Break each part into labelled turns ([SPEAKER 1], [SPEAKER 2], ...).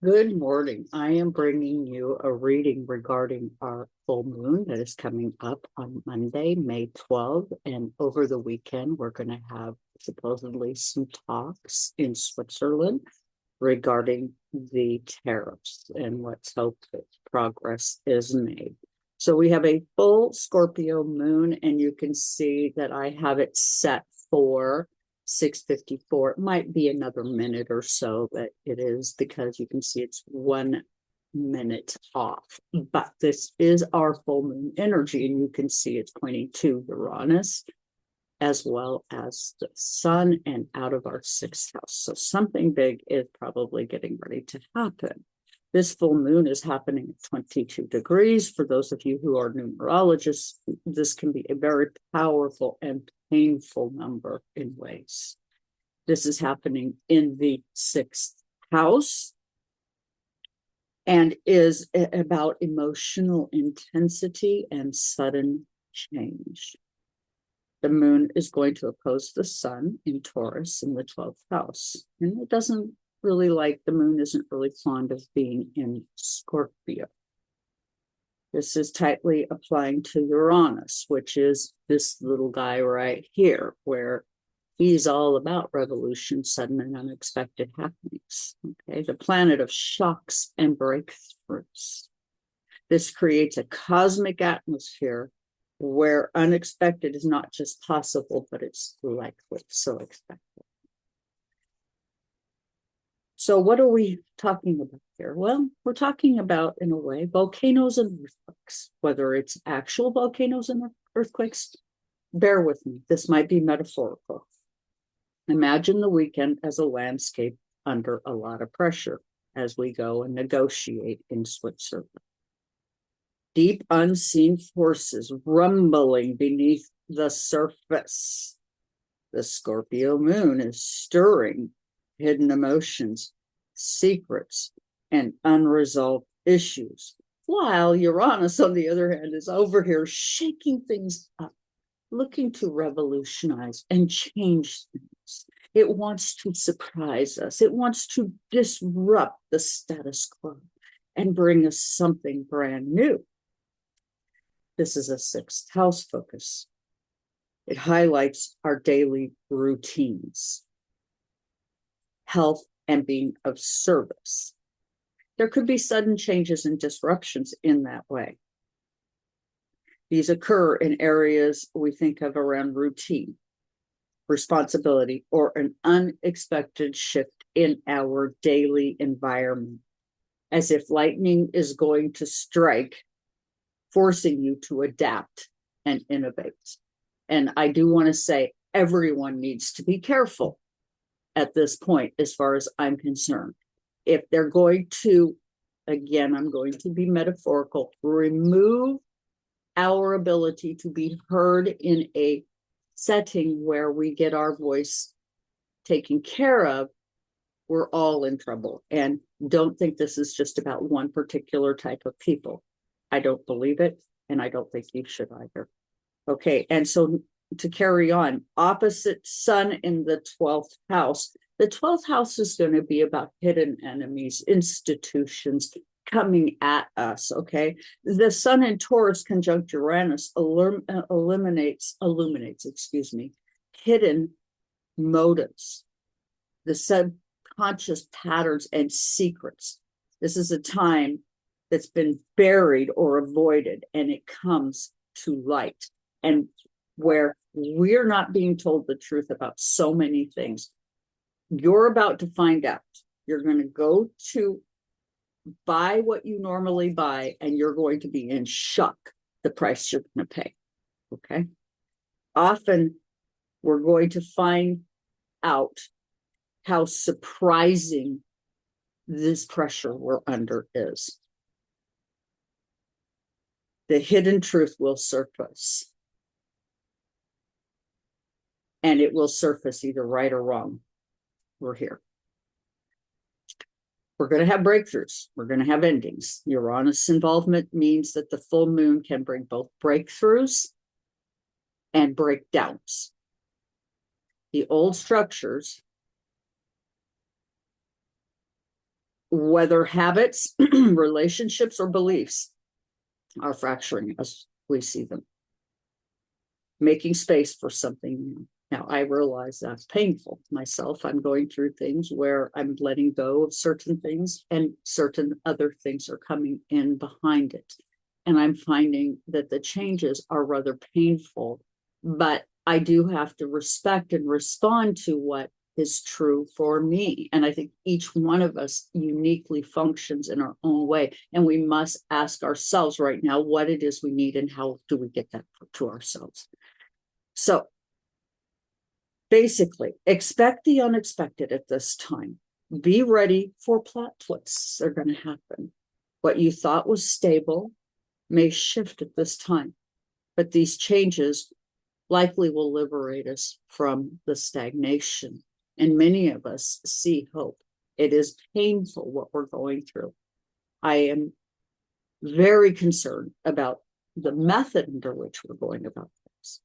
[SPEAKER 1] Good morning. I am bringing you a reading regarding our full moon that is coming up on Monday, May 12th. And over the weekend, we're going to have supposedly some talks in Switzerland regarding the tariffs, and let's hope that progress is made. So we have a full Scorpio moon, and you can see that I have it set for 6:54. It might be another minute or so, but it is because you can see it's 1 minute off. But this is our full moon energy, and you can see it's pointing to Uranus as well as the sun and out of our sixth house. So something big is probably getting ready to happen. This full moon is happening at 22 degrees. For those of you who are numerologists, this can be a very powerful and painful number in ways. This is happening in the sixth house and is about emotional intensity and sudden change. The moon is going to oppose the sun in Taurus in the 12th house. And it doesn't really like, the moon isn't really fond of being in Scorpio. This is tightly applying to Uranus, which is this little guy right here, where he's all about revolution, sudden and unexpected happenings. Okay, the planet of shocks and breakthroughs. This creates a cosmic atmosphere where unexpected is not just possible, but it's likely, so expected. So what are we talking about here? Well, we're talking about, in a way, volcanoes and earthquakes, whether it's actual volcanoes and earthquakes. Bear with me, this might be metaphorical. Imagine the weekend as a landscape under a lot of pressure as we go and negotiate in Switzerland. Deep unseen forces rumbling beneath the surface. The Scorpio moon is stirring hidden emotions, secrets, and unresolved issues, while Uranus, on the other hand, is over here shaking things up, looking to revolutionize and change things. It wants to surprise us. It wants to disrupt the status quo and bring us something brand new. This is a sixth house focus. It highlights our daily routines, health, and being of service. There could be sudden changes and disruptions in that way. These occur in areas we think of around routine, responsibility, or an unexpected shift in our daily environment, as if lightning is going to strike, forcing you to adapt and innovate. And I do want to say everyone needs to be careful at this point, as far as I'm concerned. If they're going to, again, I'm going to be metaphorical, remove our ability to be heard in a setting where we get our voice taken care of, we're all in trouble. And don't think this is just about one particular type of people. I don't believe it, and I don't think you should either. Okay, and so to carry on, opposite sun in the 12th house. The 12th house is going to be about hidden enemies, institutions coming at us, okay? The sun in Taurus conjunct Uranus illuminates, hidden motives, the subconscious patterns and secrets. This is a time that's been buried or avoided, and it comes to light. And where we're not being told the truth about so many things, you're about to find out. You're going to go to buy what you normally buy, and you're going to be in shock the price you're going to pay. Okay. Often we're going to find out how surprising this pressure we're under is. The hidden truth will surface. And it will surface either right or wrong. We're here. We're going to have breakthroughs. We're going to have endings. Uranus involvement means that the full moon can bring both breakthroughs and breakdowns. The old structures whether habits, relationships, or beliefs are fracturing as we see them, making space for something new. Now, I realize that's painful myself. I'm going through things where I'm letting go of certain things and certain other things are coming in behind it. And I'm finding that the changes are rather painful, but I do have to respect and respond to what is true for me. And I think each one of us uniquely functions in our own way. And we must ask ourselves right now what it is we need and how do we get that to ourselves. So basically, expect the unexpected at this time. Be ready for plot twists. They're going to happen. What you thought was stable may shift at this time, but these changes likely will liberate us from the stagnation. And many of us see hope. It is painful what we're going through. I am very concerned about the method under which we're going about this.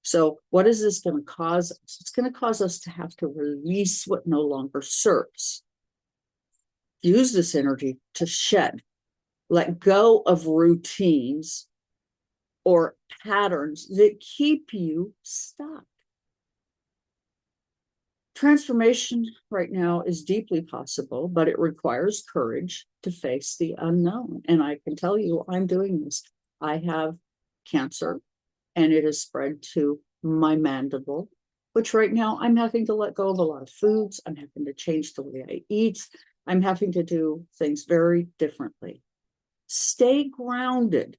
[SPEAKER 1] So what is this going to cause us? It's going to cause us to have to release what no longer serves. Use this energy to shed, let go of routines or patterns that keep you stuck. Transformation right now is deeply possible, but it requires courage to face the unknown. And I can tell you, I'm doing this. I have cancer, and it has spread to my mandible, which right now I'm having to let go of a lot of foods. I'm having to change the way I eat. I'm having to do things very differently. Stay grounded.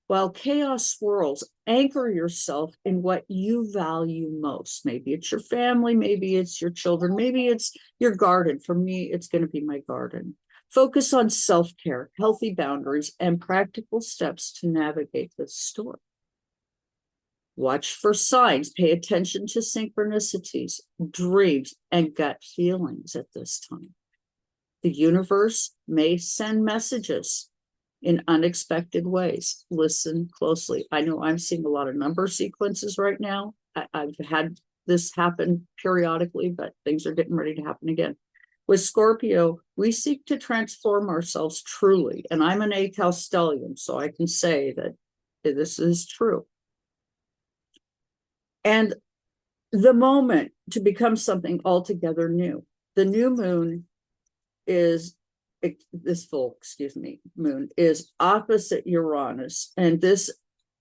[SPEAKER 1] While chaos swirls, anchor yourself in what you value most. Maybe it's your family, maybe it's your children, maybe it's your garden. For me, it's going to be my garden. Focus on self-care, healthy boundaries, and practical steps to navigate this storm. Watch for signs, pay attention to synchronicities, dreams, and gut feelings at this time. The universe may send messages in unexpected ways. Listen closely. I know I'm seeing a lot of number sequences right now. I've had this happen periodically, but things are getting ready to happen again. With Scorpio, we seek to transform ourselves truly. And I'm an eighth-house stellium, so I can say that this is true. And the moment to become something altogether new. The new moon is moon is opposite Uranus. And this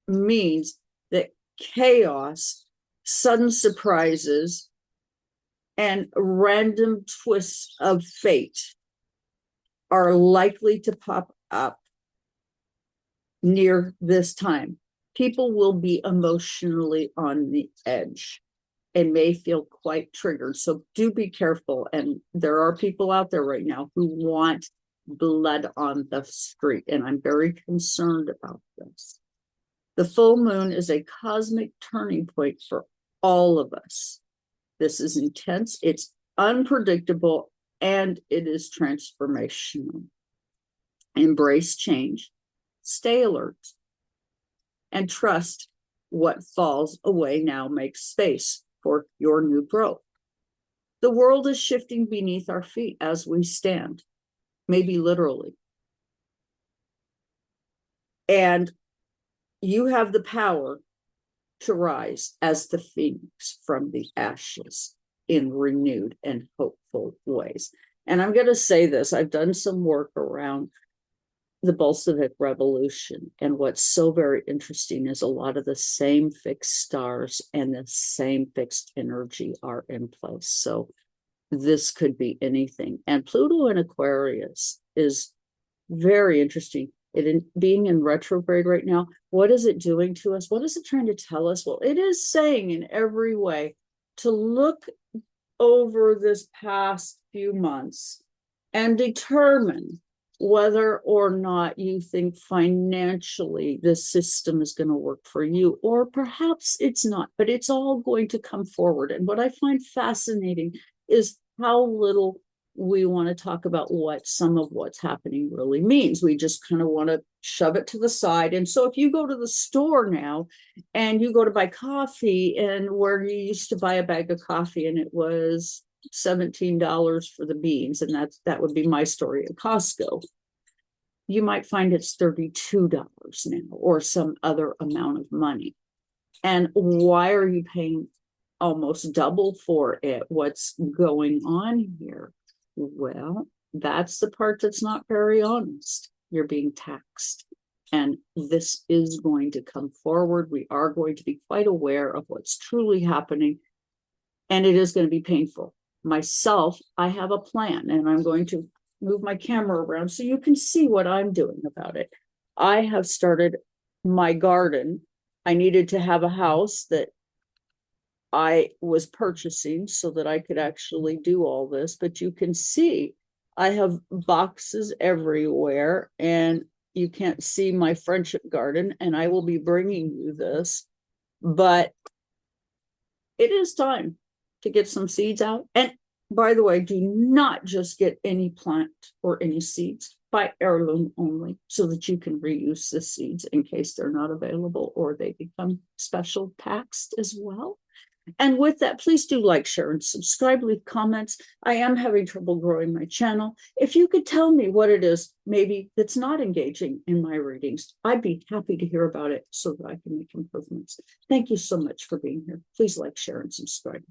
[SPEAKER 1] means that chaos, sudden surprises, and random twists of fate are likely to pop up near this time. People will be emotionally on the edge and may feel quite triggered. So do be careful. And there are people out there right now who want blood on the street. And I'm very concerned about this. The full moon is a cosmic turning point for all of us. This is intense, it's unpredictable, and it is transformational. Embrace change, stay alert, and trust what falls away now makes space for your new growth. The world is shifting beneath our feet as we stand, maybe literally. And you have the power to rise as the phoenix from the ashes in renewed and hopeful ways. And I'm going to say this, I've done some work around the Bolshevik Revolution. And what's so very interesting is a lot of the same fixed stars and the same fixed energy are in place. So this could be anything. And Pluto in Aquarius is very interesting. Being in retrograde right now, what is it doing to us? What is it trying to tell us? Well, it is saying in every way to look over this past few months and determine whether or not you think financially this system is going to work for you, or perhaps it's not, but it's all going to come forward. And what I find fascinating is how little we want to talk about what some of what's happening really means. We just kind of want to shove it to the side. And so if you go to the store now and you go to buy coffee, and where you used to buy a bag of coffee and it was $17 for the beans, and that would be my story at Costco. You might find it's $32 now or some other amount of money. And why are you paying almost double for it? What's going on here? Well, that's the part that's not very honest. You're being taxed. And this is going to come forward. We are going to be quite aware of what's truly happening. And it is going to be painful. Myself, I have a plan, and I'm going to move my camera around so you can see what I'm doing about it. I have started my garden. I needed to have a house that I was purchasing so that I could actually do all this. But you can see I have boxes everywhere, and you can't see my friendship garden, and I will be bringing you this. But it is time to get some seeds out. And by the way, do not just get any plant or any seeds. Buy heirloom only so that you can reuse the seeds in case they're not available or they become special taxed as well. And with that, please do like, share, and subscribe, leave comments. I am having trouble growing my channel. If you could tell me what it is maybe that's not engaging in my readings, I'd be happy to hear about it so that I can make improvements. Thank you so much for being here. Please like, share, and subscribe.